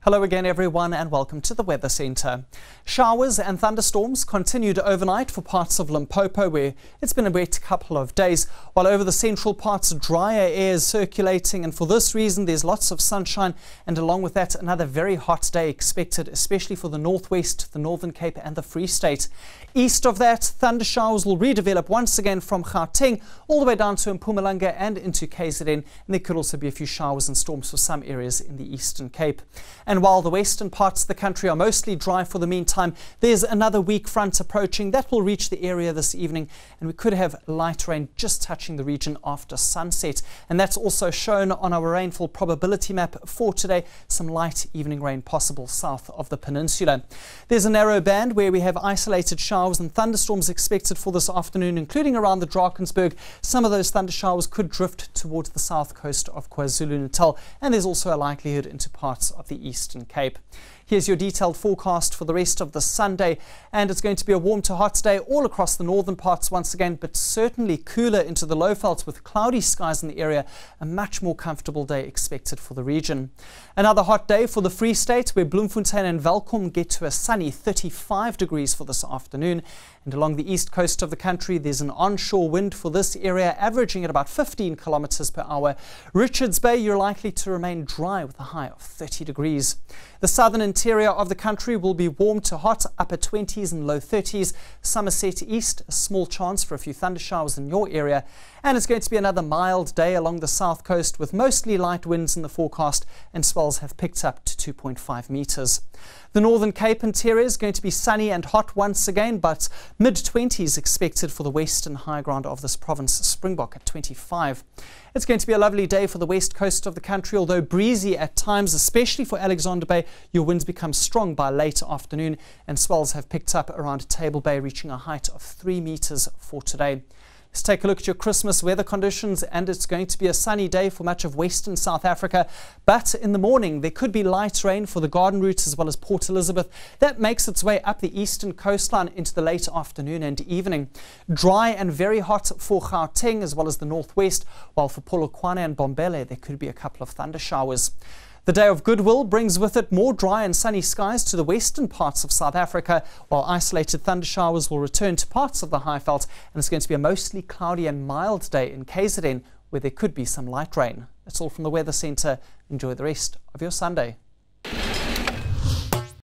Hello again everyone and welcome to the Weather Centre. Showers and thunderstorms continued overnight for parts of Limpopo where it's been a wet couple of days, while over the central parts drier air is circulating, and for this reason there's lots of sunshine, and along with that another very hot day expected, especially for the northwest, the Northern Cape and the Free State. East of that, thunder showers will redevelop once again from Gauteng all the way down to Mpumalanga and into KZN, and there could also be a few showers and storms for some areas in the Eastern Cape. And while the western parts of the country are mostly dry for the meantime, there's another weak front approaching that will reach the area this evening, and we could have light rain just touching the region after sunset. And that's also shown on our rainfall probability map for today. Some light evening rain possible south of the peninsula. There's a narrow band where we have isolated showers and thunderstorms expected for this afternoon, including around the Drakensberg. Some of those thunder showers could drift towards the south coast of KwaZulu-Natal, and there's also a likelihood into parts of the Eastern Cape. Here's your detailed forecast for the rest of the Sunday, and it's going to be a warm to hot day all across the northern parts once again, but certainly cooler into the Lowvelds with cloudy skies in the area. A much more comfortable day expected for the region. Another hot day for the Free State, where Bloemfontein and Welkom get to a sunny 35 degrees for this afternoon. And along the east coast of the country, there's an onshore wind for this area averaging at about 15 kilometers per hour. Richards Bay, you're likely to remain dry with a high of 30 degrees. The southern interior of the country will be warm to hot, upper 20s and low 30s. Somerset East, a small chance for a few thunder showers in your area. And it's going to be another mild day along the south coast with mostly light winds in the forecast, and swells have picked up to 2.5 meters. The Northern Cape interior is going to be sunny and hot once again, but mid-20s expected for the western high ground of this province, Springbok at 25. It's going to be a lovely day for the west coast of the country, although breezy at times, especially for Alexander Bay. Your winds become strong by late afternoon, and swells have picked up around Table Bay, reaching a height of 3 meters for today. Let's take a look at your Christmas weather conditions, and it's going to be a sunny day for much of western South Africa, but in the morning there could be light rain for the Garden Route as well as Port Elizabeth. That makes its way up the eastern coastline into the late afternoon and evening. Dry and very hot for Gauteng as well as the northwest, while for Polokwane and Bombele there could be a couple of thunder showers. The Day of Goodwill brings with it more dry and sunny skies to the western parts of South Africa, while isolated thunder showers will return to parts of the Highveld, and it's going to be a mostly cloudy and mild day in KZN, where there could be some light rain. That's all from the Weather Centre. Enjoy the rest of your Sunday.